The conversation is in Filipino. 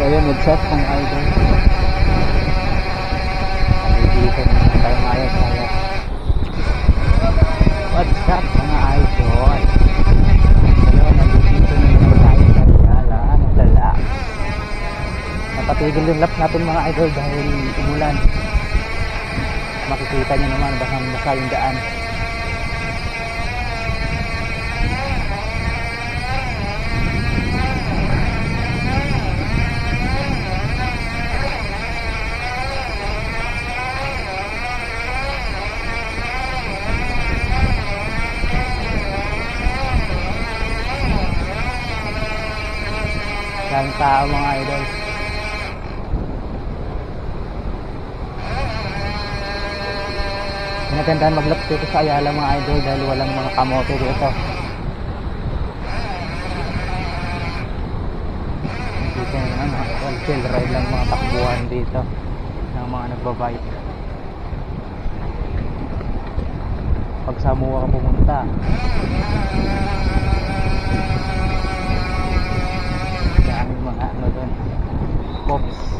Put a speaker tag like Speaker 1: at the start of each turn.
Speaker 1: So yun, nag-set mga idol. Dito naman tayo ngayon tayo. What's up mga idol? Hello, nandito naman tayo sa Yala. Lala. Napatigil yung lap natin mga idol dahil umulan. Makikita nyo naman basang basa yung daan. Daming tao mga idol. Pinagandahan maglap dito sa Ayala mga idol dahil walang mga kamote dito. Dito naman mga idol, chill ride lang mga takbuhan dito ng mga nagbabike. Pag sa Mua ka pumunta, daming mga ano doon, pops.